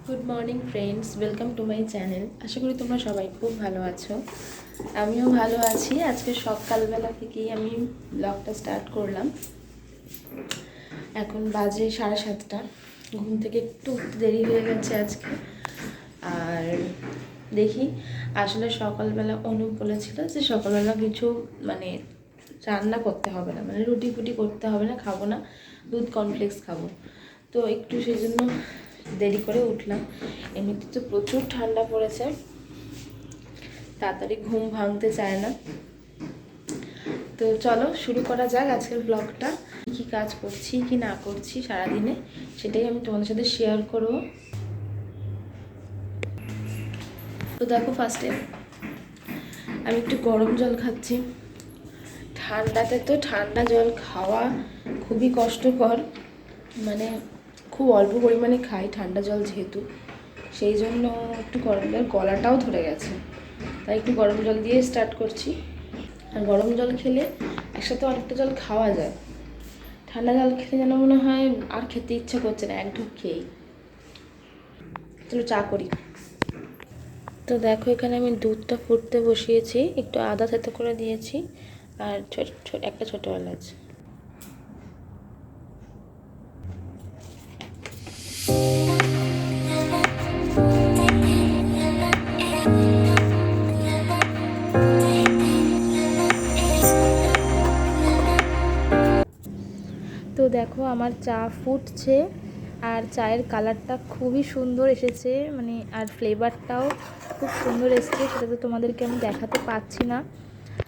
Good morning friends, welcome to my channel. আশা করি তোমরা সবাই খুব ভালো আছো। আমিও ভালো আছি। আজকে সকালবেলা থেকেই আমি ব্লগটা স্টার্ট করলাম। এখন বাজে 7:30। ঘুম থেকে একটু দেরি হয়ে গেছে আজকে। আর দেখি, আসলে সকালবেলা অনুপ বলেছিল যে সকালবেলা কিছু মানে রান্না করতে হবে না, মানে রুটি ফুটি করতে হবে না, খাবো না, দুধ কর্নফ্লেক্স খাবো। তো একটু সেই জন্য দেরি করে উঠলাম। এমনিতে তো প্রচুর ঠান্ডা পড়েছে, তাড়াতাড়ি ঘুম ভাঙতে চায় না। তো চলো শুরু করা যাক আজকের ব্লগটা। কী কাজ করছি কি না করছি সারাদিনে, সেটাই আমি তোমাদের সাথে শেয়ার করব। তো দেখো, ফার্স্টে আমি একটু গরম জল খাচ্ছি। ঠান্ডাতে তো ঠান্ডা জল খাওয়া খুবই কষ্টকর, মানে খুব অল্প পরিমাণে খাই ঠান্ডা জল যেহেতু, সেই জন্য একটু গরম জল, গলাটাও ধরে গেছে, তাই একটু গরম জল দিয়ে স্টার্ট করছি। আর গরম জল খেলে একসাথে অনেকটা জল খাওয়া যায়। ঠান্ডা জল খেলে যেন মনে হয় আর খেতে ইচ্ছা করছে না, এক ঢোক খেয়েই। চলো চা করি। তো দেখো, এখানে আমি দুধটা ফুটতে বসিয়েছি, একটু আদা থেতো করে দিয়েছি, আর একটা ছোটো এলাচ। তো দেখো, আমার চা ফুটছে, আর চায়ের কালারটা খুবই সুন্দর এসেছে, মানে আর ফ্লেভারটাও খুব সুন্দর এসেছে, সেটা তো তোমাদেরকে আমি দেখাতে পাচ্ছি না।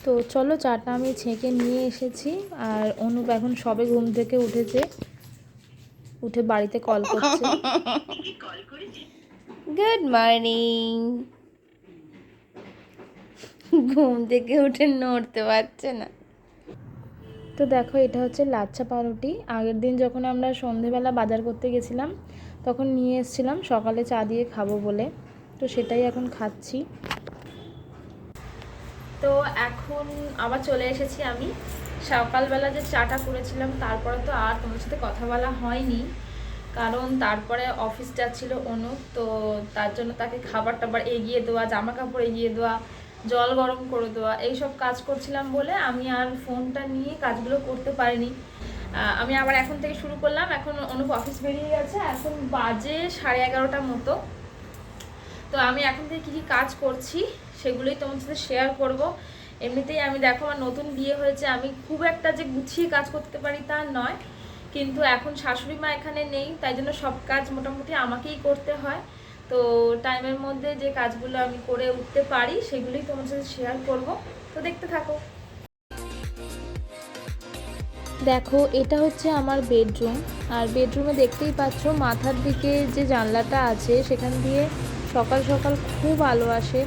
তো চলো, চাটা আমি ছেঁকে নিয়ে এসেছি। আর অনুপ এখন সবে ঘুম থেকে উঠেছে, উঠে বাড়িতে কল করছে। Good morning. ঘুম থেকে উঠে নড়তে পারছে না। তো দেখো, এটা হচ্ছে লাচ্ছা পাউরুটি। আগের দিন যখন আমরা সন্ধেবেলা বাজার করতে গেছিলাম তখন নিয়ে এসেছিলাম সকালে চা দিয়ে খাবো বলে, তো সেটাই এখন খাচ্ছি। তো এখন আবার চলে এসেছি আমি। সকালবেলা যে চাটা করেছিলাম তারপরে তো আর তোমার সাথে কথা বলা হয়নি, কারণ তারপরে অফিস যাচ্ছিল অনুপ, তো তার জন্য তাকে খাবার টাবার এগিয়ে দেওয়া, জামা কাপড় এগিয়ে দেওয়া, জল গরম করে দেওয়া, এইসব কাজ করছিলাম বলে আমি আর ফোনটা নিয়ে কাজগুলো করতে পারিনি। আমি আবার এখন থেকে শুরু করলাম। এখন অনুপ অফিস বেরিয়ে গেছে, এখন বাজে 11:30 মতো। তো আমি এখন থেকে কী কী কাজ করছি সেগুলোই তোমার সাথে শেয়ার করব। এমনিতেই আমি দেখো, আমার নতুন বিয়ে হয়েছে, আমি খুব একটা যে গুছিয়ে কাজ করতে পারি তা নয়, কিন্তু এখন শাশুড়ি মা এখানে নেই, তাই জন্য সব কাজ মোটামুটি আমাকেই করতে হয়। তো টাইমের মধ্যে যে কাজগুলো আমি করে উঠতে পারি সেগুলোই তোমার সাথে শেয়ার করব। তো দেখতে থাকো। দেখো, এটা হচ্ছে আমার বেডরুম। আর বেডরুমে দেখতেই পাচ্ছ মাথার দিকে যে জানলাটা আছে সেখান দিয়ে সকাল সকাল খুব আলো আসে।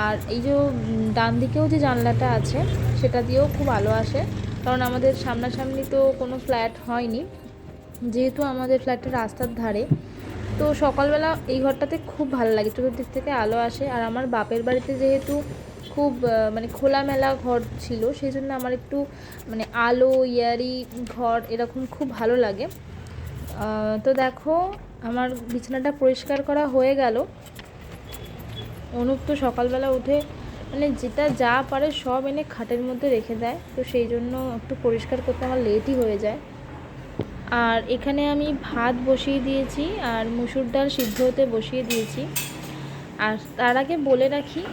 আর এই যে ডান দিকেও যে জানলাটা আছে সেটা দিয়েও খুব আলো আসে, কারণ আমাদের সামনাসামনি তো কোনো ফ্ল্যাট হয়নি, যেহেতু আমাদের ফ্ল্যাটটা রাস্তার ধারে। তো সকালবেলা এই ঘরটাতে খুব ভালো লাগে, চতুর্দিক থেকে আলো আসে। আর আমার বাপের বাড়িতে যেহেতু খুব মানে খোলামেলা ঘর ছিল, সেই জন্য আমার একটু মানে আলো ইয়ারি ঘর এরকম খুব ভালো লাগে। তো দেখো, আমার বিছানাটা পরিষ্কার করা হয়ে গেল। অনুপ তো সকালবেলা উঠে মানে যেটা যা পারে সব এনে খাটের মধ্যে রেখে দেয়, তো সেই জন্য একটু পরিষ্কার করতে আমার লেটই হয়ে যায়। আর এখানে আমি ভাত বসিয়ে দিয়েছি, আর মুসুর ডাল সিদ্ধ হতে বসিয়ে দিয়েছি। আর তার আগে বলে রাখি,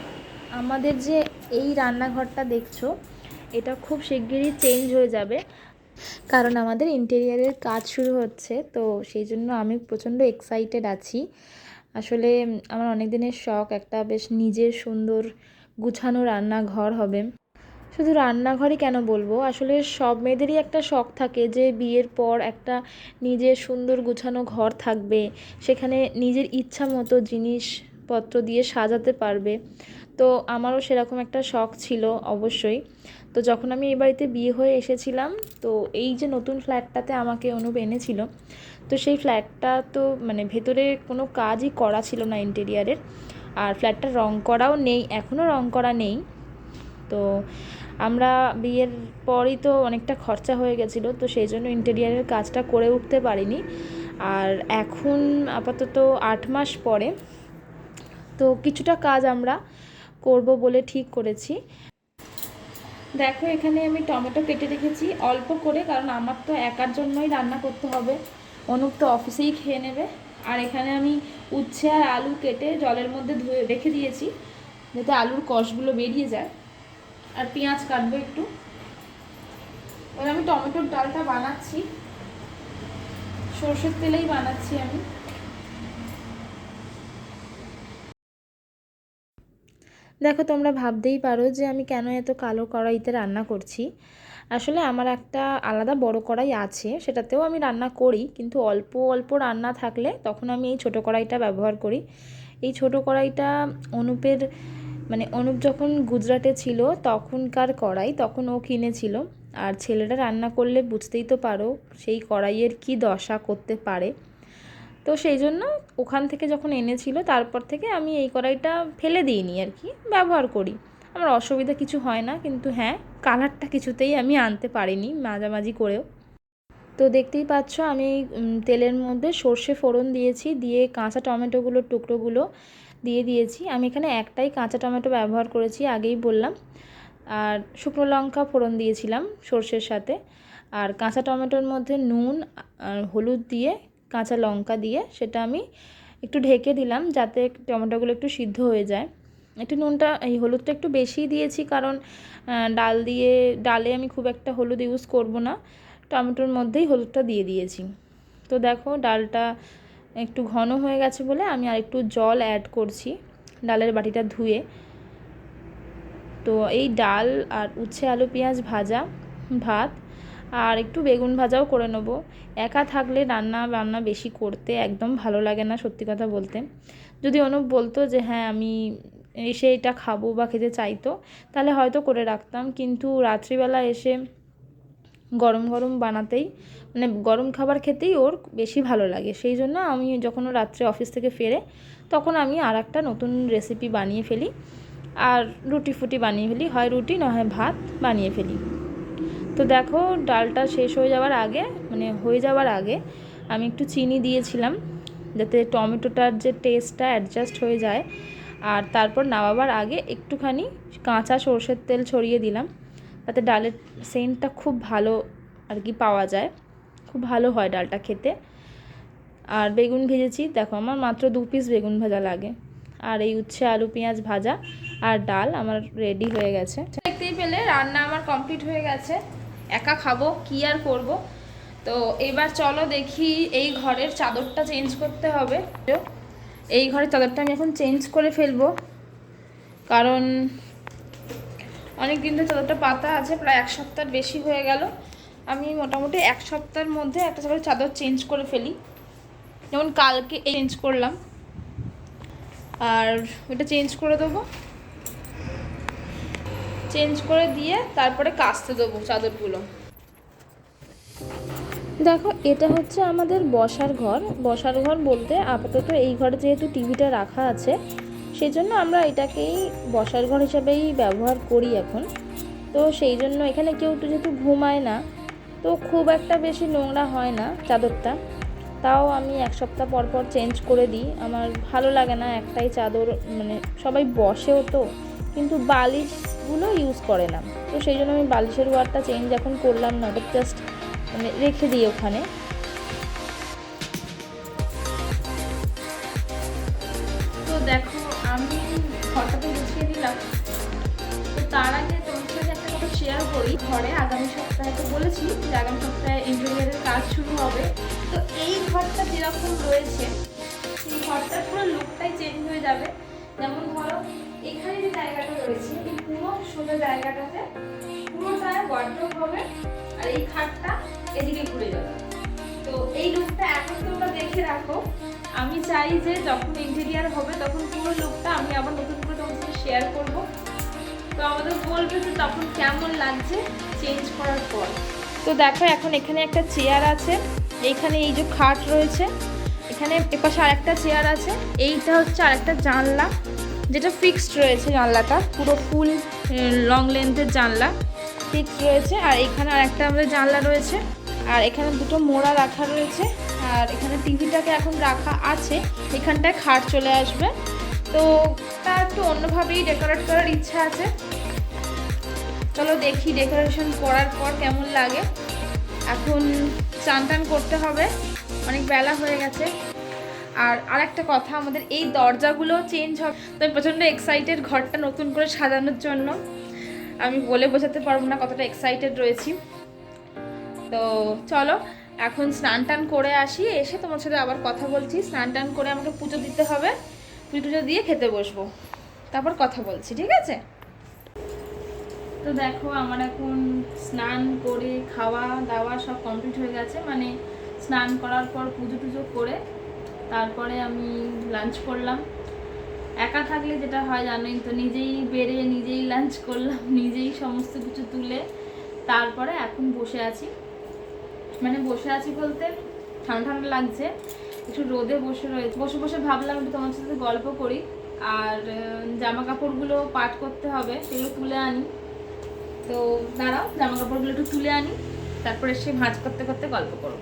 আমাদের যে এই রান্নাঘরটা দেখছো এটা খুব শিগগিরই চেঞ্জ হয়ে যাবে, কারণ আমাদের ইন্টেরিয়ারের কাজ শুরু হচ্ছে। তো সেই জন্য আমি প্রচণ্ড এক্সাইটেড আছি। আসলে আমার অনেক দিনের শখ একটা বেশ নিজের সুন্দর গুছানো রান্নাঘর হবে। শুধু রান্নাঘরই কেন বলবো, আসলে সব মেয়েদেরই একটা শখ থাকে যে বিয়ের পর একটা নিজের সুন্দর গুছানো ঘর থাকবে, সেখানে নিজের ইচ্ছা মতো জিনিসপত্র দিয়ে সাজাতে পারবে। তো আমারও সেরকম একটা শখ ছিল অবশ্যই। তো যখন আমি এই বাড়িতে বিয়ে হয়ে এসেছিলাম, তো এই যে নতুন ফ্ল্যাটটাতে আমাকে অনুপ এনেছিল, তো সেই ফ্ল্যাটটা তো মানে ভেতরে কোনো কাজই করা ছিল না ইন্টেরিয়ারের। আর ফ্ল্যাটটা রং করাও নেই, এখনও রং করা নেই। তো আমরা বিয়ের পরই তো অনেকটা খরচা হয়ে গেছিলো, তো সেই জন্য ইন্টেরিয়ারের কাজটা করে উঠতে পারিনি। আর এখন আপাতত 8 মাস পরে তো কিছুটা কাজ আমরা করব বলে ঠিক করেছি। দেখো এখানে আমি টমেটো কেটে রেখেছি অল্প করে, কারণ আমার তো একার জন্যই রান্না করতে হবে, অনুপ তো অফিসেই খেয়ে নেবে। আর এখানে আমি উচ্ছে আর আলু কেটে জলের মধ্যে ধুয়ে রেখে দিয়েছি যাতে আলুর কষগুলো বেরিয়ে যায়। আর পেঁয়াজ কাটবো একটু। এবার আমি টমেটোর ডালটা বানাচ্ছি, সর্ষের তেলেই বানাচ্ছি আমি। দেখো তোমরা ভাবতেই পারো যে আমি কেন এত কালো কড়াইতে রান্না করছি। আসলে আমার একটা আলাদা বড় কড়াই আছে, সেটাতেও আমি রান্না করি, কিন্তু অল্প অল্প রান্না থাকলে তখন আমি এই ছোটো কড়াইটা ব্যবহার করি। এই ছোটো কড়াইটা অনুপের মানে অনুপ যখন গুজরাটে ছিল তখনকার কড়াই, তখন ও কিনেছিল। আর ছেলেরা রান্না করলে বুঝতেই তো পারো সেই কড়াইয়ের কি দশা করতে পারে। তো সেই জন্য ওখান থেকে যখন এনেছিল তারপর থেকে আমি এই কড়াইটা ফেলে দিইনি আর কি, ব্যবহার করি। আমার অসুবিধা কিছু হয় না, কিন্তু হ্যাঁ কালারটা কিছুতেই আমি আনতে পারিনি মাঝামাঝি করেও। তো দেখতেই পাচ্ছ আমি তেলের মধ্যে সর্ষে ফোড়ন দিয়েছি, দিয়ে কাঁচা টমেটোগুলোর টুকরোগুলো দিয়ে দিয়েছি। আমি এখানে একটাই কাঁচা টমেটো ব্যবহার করেছি, আগেই বললাম। আর শুকনো লঙ্কা ফোড়ন দিয়েছিলাম সর্ষের সাথে। আর কাঁচা টমেটোর মধ্যে নুন আর হলুদ দিয়ে কাঁচা লঙ্কা দিয়ে সেটা আমি একটু ঢেকে দিলাম যাতে টমেটোগুলো একটু সিদ্ধ হয়ে যায়। একটু নুনটা এই হলুদটা একটু বেশি দিয়েছি, কারণ ডালে আমি খুব একটা হলুদ ইউজ করব না, টমেটোর মধ্যেই হলুদটা দিয়ে দিয়েছি। তো দেখো ডালটা একটু ঘন হয়ে গেছে বলে আমি আর একটু জল অ্যাড করছি ডালের বাটিটা ধুয়ে। তো এই ডাল আর উচ্ছে আলু পেঁয়াজ ভাজা ভাত আর একটু বেগুন ভাজাও করে নেবো। একা থাকলে রান্না বেশি করতে একদম ভালো লাগে না সত্যি কথা বলতে। যদি অনুপ বলতো যে হ্যাঁ আমি এসে এটা খাবো বা খেতে চাইতো তাহলে হয়তো করে রাখতাম, কিন্তু রাত্রিবেলা এসে গরম গরম বানাতেই মানে গরম খাবার খেতেই ওর বেশি ভালো লাগে। সেই জন্য আমি যখন ও রাত্রে অফিস থেকে ফেরে তখন আমি আর একটা নতুন রেসিপি বানিয়ে ফেলি, আর রুটি ফুটি বানিয়ে ফেলি, হয় রুটি না হয় ভাত বানিয়ে ফেলি। তো দেখো ডালটা শেষ হয়ে যাওয়ার আগে হয়ে যাওয়ার আগে আমি একটু চিনি দিয়েছিলাম যাতে টমেটোটার যে টেস্টটা অ্যাডজাস্ট হয়ে যায়। আর তারপর নামাবার আগে একটুখানি কাঁচা সর্ষের তেল ছড়িয়ে দিলাম তাতে ডালের সেন্টটা খুব ভালো আর কি পাওয়া যায়, খুব ভালো হয় ডালটা খেতে। আর বেগুন ভেজেছি, দেখো আমার মাত্র 2 পিস বেগুন ভাজা লাগে। আর এই উচ্ছে আলু পেঁয়াজ ভাজা আর ডাল আমার রেডি হয়ে গেছে। দেখতেই পেলে রান্না আমার কমপ্লিট হয়ে গেছে। একা খাবো কি আর করব। তো এবার চলো দেখি এই ঘরের চাদরটা চেঞ্জ করতে হবে। এই ঘরের চাদরটা আমি এখন চেঞ্জ করে ফেলবো, কারণ অনেক দিন ধরে চাদরটা পাতা আছে, প্রায় 1 সপ্তাহের বেশি হয়ে গেল। আমি মোটামুটি 1 সপ্তাহের মধ্যে একটা চাদর চেঞ্জ করে ফেলি। যেমন কালকে চেঞ্জ করলাম, আর ওটা চেঞ্জ করে দেবো, চেঞ্জ করে দিয়ে তারপরে কাচতে দেবো চাদরগুলো। দেখো এটা হচ্ছে আমাদের বসার ঘর বলতে আপাতত এই ঘরে যেহেতু টিভিটা রাখা আছে সেই জন্য আমরা এটাকেই বসার ঘর হিসাবেই ব্যবহার করি এখন। তো সেই জন্য এখানে কেউ তো যেহেতু ঘুমায় না, তো খুব একটা বেশি নোংরা হয় না চাদরটা। তাও আমি 1 সপ্তাহ পর পর চেঞ্জ করে দিই, আমার ভালো লাগে না একটাই চাদর, সবাই বসেও তো কিন্তু বালিশগুলো ইউজ করে না। তো সেই জন্য আমি বালিশের ওয়ারটা চেঞ্জ এখন করলাম না, ওটা জাস্ট রেখে দিই ওখানে। তো দেখো আমি ঘরটাতে গুছিয়ে নিলাম। তো তার আগে তোমার সাথে একটা কথা শেয়ার করি। ঘরে আগামী সপ্তাহে তো বলেছি যে আগামী সপ্তাহে ইন্টেরিয়ারের কাজ শুরু হবে। তো এই ঘরটা যেরকম রয়েছে সেই ঘরটার পুরো লুকটাই চেঞ্জ হয়ে যাবে। যেমন ধরো এখানে যে জায়গাটা রয়েছে এই পুরো সোজা জায়গাটাতে পুরোটা ওয়ার্ডরোব হবে, আর এই খাটটা এদিকে ঘুরে যাবে। তো এই লুকটা এখন তোমরা দেখে রাখো। আমি চাই যে যখন ইন্টেরিয়ার হবে তখন পুরো লুকটা আমি আবার নতুন করে তোমার সাথে শেয়ার করব। তো আমাদের বলবে যে তখন কেমন লাগছে চেঞ্জ করার পর। তো দেখো এখন এখানে একটা চেয়ার আছে, এইখানে এই যে খাট রয়েছে, এখানে এপাশে আরেকটা চেয়ার আছে, এইটা হচ্ছে আরেকটা জানলা যেটা ফিক্সড রয়েছে, জানলাটা পুরো ফুল লং লেন্থের জানলা ফিক্সড রয়েছে। আর এখানে আরেকটা আমাদের জানলা রয়েছে, আর এখানে দুটো মোড়া রাখা রয়েছে, আর এখানে টিভিটাকে এখন রাখা আছে, এখানটায় খাট চলে আসবে। তো তা একটু অন্যভাবেই ডেকোরেট করার ইচ্ছা আছে। চলো দেখি ডেকোরেশন করার পর কেমন লাগে। এখন চান টান করতে হবে, অনেক বেলা হয়ে গেছে। আর আরেকটা কথা, আমাদের এই দরজাগুলো চেঞ্জ হবে, তো আমি প্রচণ্ড এক্সাইটেড ঘরটা নতুন করে সাজানোর জন্য। আমি বলে বোঝাতে পারবো না কতটা এক্সাইটেড রয়েছি। তো চলো এখন স্নান টান করে আসি, এসে তোমার সাথে আবার কথা বলছি। স্নান টান করে আমাকে পুজো দিতে হবে, পুজো দিয়ে খেতে বসবো, তারপর কথা বলছি, ঠিক আছে? তো দেখো আমার এখন স্নান করে খাওয়া দাওয়া সব কমপ্লিট হয়ে গেছে, মানে স্নান করার পর পুজো টুজো করে তারপরে আমি লাঞ্চ করলাম। একা থাকলে যেটা হয় জানোই তো, নিজেই বেড়ে নিজেই লাঞ্চ করলাম, নিজেই সমস্ত কিছু তুলে। তারপরে এখন বসে আছি, মানে বসে আছি বলতে ঠান্ডা ঠান্ডা লাগছে, একটু রোদে বসে বসে ভাবলাম একটু তোমার সাথে গল্প করি। আর জামা কাপড়গুলো পাট করতে হবে, সেগুলো তুলে আনি। তো দাঁড়াও জামা কাপড়গুলো একটু তুলে আনি, তারপরে সে ভাঁজ করতে করতে গল্প করব।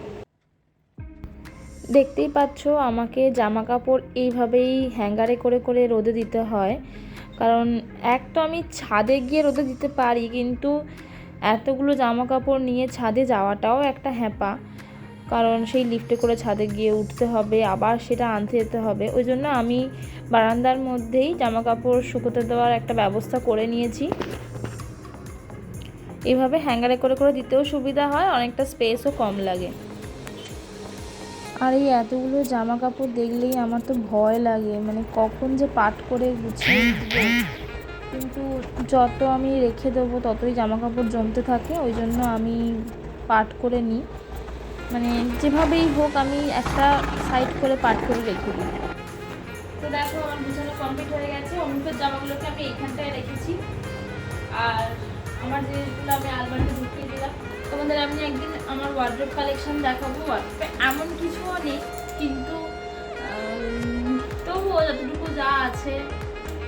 দেখতেই পাচ্ছ আমাকে জামা কাপড় এইভাবেই হ্যাঙ্গারে করে করে রোদে দিতে হয়, কারণ এক তো আমি ছাদে গিয়ে রোদে দিতে পারি, কিন্তু এতগুলো জামা কাপড় নিয়ে ছাদে যাওয়াটাও একটা হ্যাপা, কারণ সেই লিফটে করে ছাদে গিয়ে উঠতে হবে, আবার সেটা আনতে যেতে হবে। ওই জন্য আমি বারান্দার মধ্যেই জামা কাপড় শুকোতে দেওয়ার একটা ব্যবস্থা করে নিয়েছি। এইভাবে হ্যাঙ্গারে করে করে দিতেও সুবিধা হয়, অনেকটা স্পেসও কম লাগে। আর এই এতগুলো জামা কাপড় দেখলেই আমার তো ভয় লাগে, মানে কখন যে পাট করে গুছিয়ে দেবো, কিন্তু যত আমি রেখে দেবো ততই জামা কাপড় জমতে থাকে। ওই জন্য আমি পাট করে নিই, মানে যেভাবেই হোক আমি একটা সাইড করে পাট করে রেখে দিই। তো দেখো আমার গুছানো কমপ্লিট হয়ে গেছে। অনুপের জামাগুলোকে আমি এইখানটায় রেখেছি, আর আমার জিনিসগুলো আমি আলমারিতে ঢুকিয়ে দিলাম। তোমাদের আমি একদিন আমার ওয়ার্ড্রোব কালেকশন দেখাবো। ওয়ার্ড্রোবে এমন কিছুও নেই, কিন্তু তবুও যতটুকু যা আছে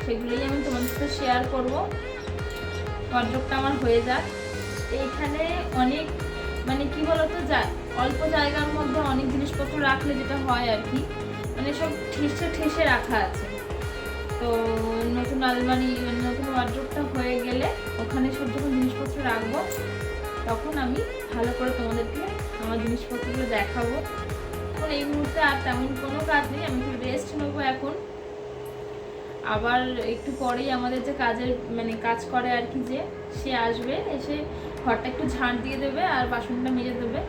সেগুলোই আমি তোমাদের সাথে শেয়ার করবো। ওয়ার্ড্রোবটা আমার হয়ে যাক। এইখানে অনেক মানে কি বলতো, অল্প জায়গার মধ্যে অনেক জিনিসপত্র রাখলে যেটা হয় আর কি, মানে সব ঠেসে ঠেসে রাখা আছে। তো নতুন আলমারি মানে নতুন ওয়ার্ড্রোবটা হয়ে গেলে ওখানে সব যখন জিনিসপত্র রাখবো তখন আমি ভালো করে তোমাদেরকে আমার জিনিসপত্রগুলো দেখাবো। এখন এই মুহূর্তে আর তেমন কোনো কাজ নেই, আমি একটু রেস্ট নেবো এখন। আবার একটু পরেই আমাদের যে কাজের মানে কাজ করে আর কি, যে সে আসবে, এসে ঘরটা একটু ঝাঁট দিয়ে দেবে আর বাসনটা মেজে দেবে।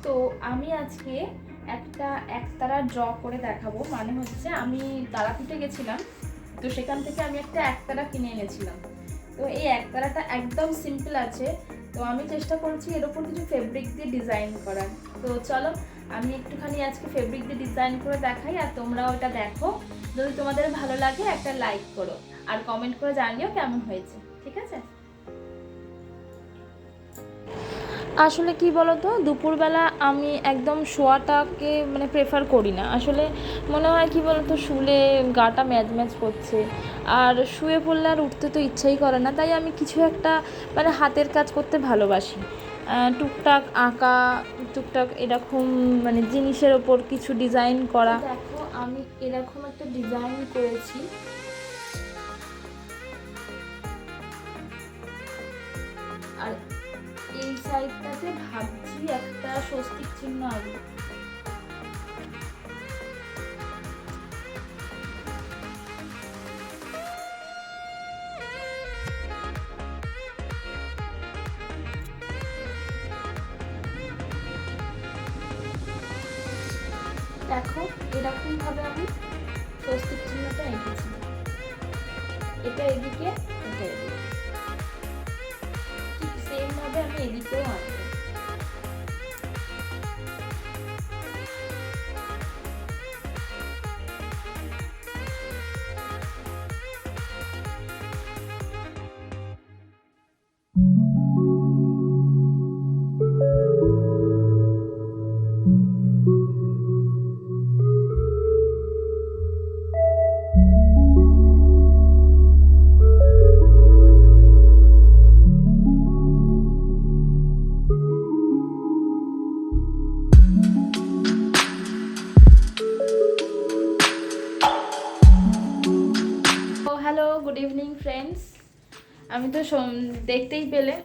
তো আমি আজকে একটা একতারা ড্র করে দেখাবো, মানে হচ্ছে আমি তারাপীঠে গেছিলাম, তো সেখান থেকে আমি একটা একতারা কিনে এনেছিলাম। তো এই একতারাটা একদম সিম্পল আছে, তো আমি চেষ্টা করছি এর ওপর কিছু ফেব্রিক দিয়ে ডিজাইন করার। তো চলো আমি একটুখানি আজকে ফেব্রিক দিয়ে ডিজাইন করে দেখাই, আর তোমরাও ওটা দেখো। যদি তোমাদের ভালো লাগে একটা লাইক করো আর কমেন্ট করে জানিও কেমন হয়েছে, ঠিক আছে? আসলে কি বলতো, দুপুরবেলা আমি একদম শোয়াটাকে মানে প্রেফার করি না। আসলে মনে হয় কি বলতো, শুলে গাটা ম্যাজ ম্যাজ করছে, আর শুয়ে পড়লে আর উঠতে তো ইচ্ছাই করে না। তাই আমি কিছু একটা মানে হাতের কাজ করতে ভালোবাসি, টুকটাক আঁকা, টুকটাক এরকম মানে জিনিসের ওপর কিছু ডিজাইন করা। দেখো আমি এরকম একটা ডিজাইন করেছি, আর এই সাইডটাতে ভাবছি একটা স্বস্তিক চিহ্ন আঁকবো। দেখো এরকম ভাবে আমি স্বস্তিক চিহ্নটা এঁকেছি, এটা এদিকে, এটা এদিকে, ঠিক সেম ভাবে আমি এদিকেও আঁকবো। Good evening friends. আমি তো দেখতেই পেলে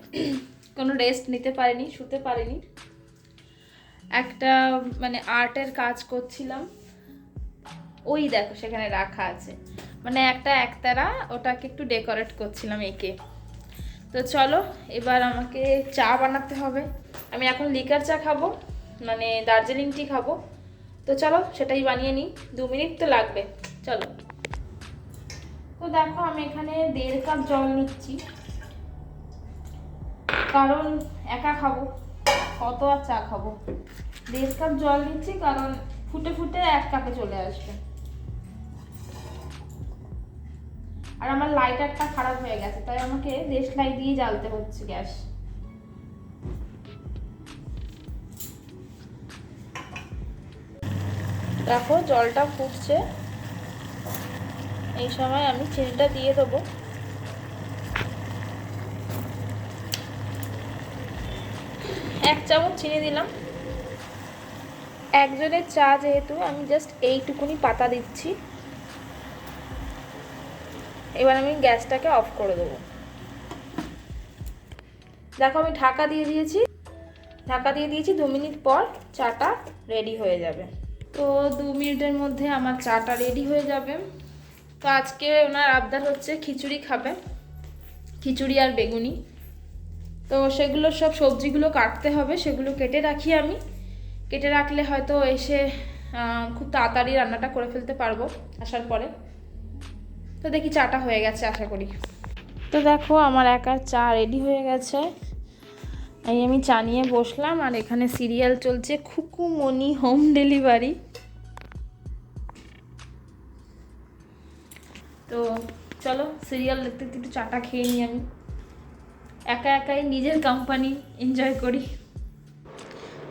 কোনো রেস্ট নিতে পারিনি, শুতে পারিনি। একটা মানে আর্টের কাজ করছিলাম, ওই দেখো সেখানে রাখা আছে, মানে একটা একতারা, ওটাকে একটু ডেকোরেট করছিলাম এঁকে। তো চলো এবার আমাকে চা বানাতে হবে। আমি এখন লিকার চা খাবো, মানে দার্জিলিং টি খাবো। তো চলো সেটাই বানিয়ে নিই, 2 মিনিট তো লাগবে, চলো। তো দেখো আমি এখানে 1.5 কাপ জল নিচ্ছি, কারণ একা খাবো, কত আর চা খাবো। 1.5 কাপ জল নিচ্ছি কারণ ফুটে ফুটে 1 কাপে চলে আসবে। আর আমার লাইটারটা খারাপ হয়ে গেছে, তাই আমাকে দেশলাই দিয়ে জ্বালতে হচ্ছে গ্যাস। দেখো জলটা ফুটছে, এই সময় আমি চিনিটা দিয়ে দেবো। এক চামচ চিনি দিলাম। একজনের চা যেহেতু, আমি জাস্ট এইটুকুনি পাতা দিচ্ছি। এবার আমি গ্যাসটাকে অফ করে দেবো। দেখো আমি ঢাকা দিয়ে দিয়েছি, 2 মিনিট পর চাটা রেডি হয়ে যাবে। তো 2 মিনিটের মধ্যে আমার চাটা রেডি হয়ে যাবে। তো আজকে ওনার আবদার হচ্ছে খিচুড়ি খাবে, খিচুড়ি আর বেগুনি। তো সেগুলো সব সবজিগুলো কাটতে হবে, সেগুলো কেটে রাখি আমি। কেটে রাখলে হয়তো এসে খুব তাড়াতাড়ি রান্নাটা করে ফেলতে পারবো আসার পরে। তো দেখি চাটা হয়ে গেছে আশা করি। তো দেখো আমার একার চা রেডি হয়ে গেছে। এই আমি চা নিয়ে বসলাম, আর এখানে সিরিয়াল চলছে খুকুমনি হোম ডেলিভারি। তো চলো সিরিয়াল দেখতে দেখতে একটু চাটা খেয়ে নিই। আমি একা একাই নিজের কোম্পানি এনজয় করি।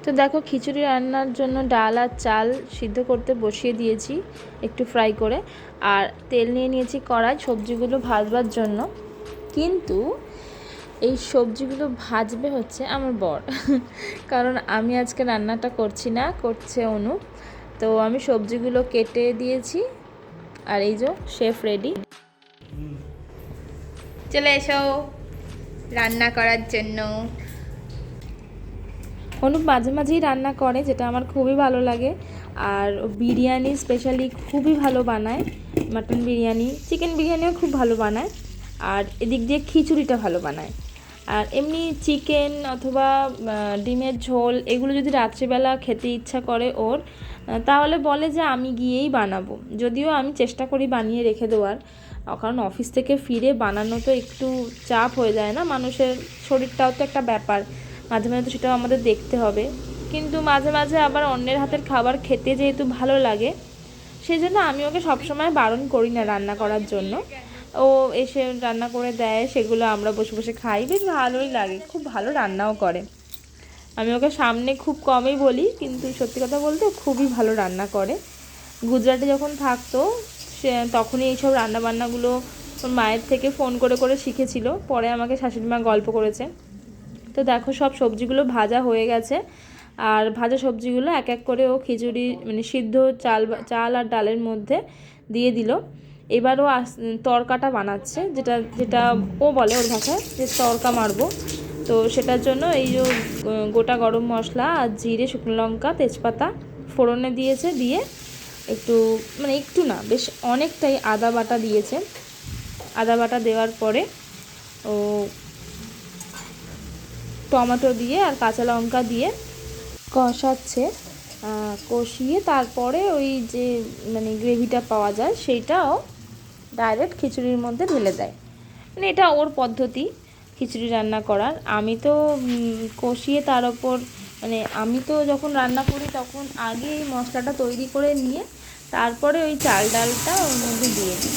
তো দেখো খিচুড়ি রান্নার জন্য ডাল আর চাল সিদ্ধ করতে বসিয়ে দিয়েছি একটু ফ্রাই করে, আর তেল নিয়ে নিয়েছি কড়াই সবজিগুলো ভাজবার জন্য। কিন্তু এই সবজিগুলো ভাজবে হচ্ছে আমার বর, কারণ আমি আজকে রান্নাটা করছি না, করছে অনু। তো আমি সবজিগুলো কেটে দিয়েছি, আর এই যে শেফ রেডি, চলে এসো রান্না করার জন্য। অনুপ মাঝে মাঝেই রান্না করে, যেটা আমার খুবই ভালো লাগে। আর বিরিয়ানি স্পেশালি খুবই ভালো বানায়, মাটন বিরিয়ানি, চিকেন বিরিয়ানিও খুব ভালো বানায়। আর এদিক দিয়ে খিচুড়িটা ভালো বানায়। আর এমনি চিকেন অথবা ডিমের ঝোল এগুলো যদি রাত্রিবেলা খেতে ইচ্ছা করে ওর, তাহলে বলে যে আমি গিয়েই বানাবো। যদিও আমি চেষ্টা করি বানিয়ে রেখে দেওয়ার, কারণ অফিস থেকে ফিরে বানানো তো একটু চাপ হয়ে যায় না, মানুষের শরীরটাও তো একটা ব্যাপার, মাঝে মাঝে তো সেটাও আমাদের দেখতে হবে। কিন্তু মাঝে মাঝে আবার অন্যের হাতের খাবার খেতে যেহেতু ভালো লাগে, সেই জন্য আমি ওকে সবসময় বারণ করি না রান্না করার জন্য। ও এসে রান্না করে দেয়, সেগুলো আমরা বসে বসে খাই, বেশ ভালোই লাগে, খুব ভালো রান্নাও করে। আমি ওকে সামনে খুব কমই বলি, কিন্তু সত্যি কথা বলতে খুবই ভালো রান্না করে। গুজরাটে যখন থাকতো সে তখনই এইসব রান্নাবান্নাগুলো ওর মায়ের থেকে ফোন করে করে শিখেছিল, পরে আমাকে শাশুড়ি মা গল্প করেছে। তো দেখো সব সবজিগুলো ভাজা হয়ে গেছে, আর ভাজা সবজিগুলো এক এক করে ও খিচুড়ি মানে সিদ্ধ চাল আর ডালের মধ্যে দিয়ে দিল। এবারও তড়কাটা বানাচ্ছে, যেটা যেটা ও বলে ওর ভাষায় যে তড়কা মারবো। তো সেটার জন্য এই যে গোটা গরম মশলা আর জিরে, শুকনো লঙ্কা, তেজপাতা ফোড়নে দিয়েছে, দিয়ে একটু মানে একটু না বেশ অনেকটাই আদা বাটা দিয়েছে। আদা বাটা দেওয়ার পরে ও টমেটো দিয়ে আর কাঁচা লঙ্কা দিয়ে কষাচ্ছে, কষিয়ে তারপরে ওই যে মানে গ্রেভিটা পাওয়া যায় সেইটাও ডাইরেক্ট খিচুড়ির মধ্যে ঢেলে দেয়। মানে এটা ওর পদ্ধতি খিচুড়ি রান্না করার। আমি তো কষিয়ে তার ওপর মানে আমি তো যখন রান্না করি তখন আগে এই মশলাটা তৈরি করে নিয়ে তারপরে ওই চাল ডালটা ওর মধ্যে দিয়ে দিই।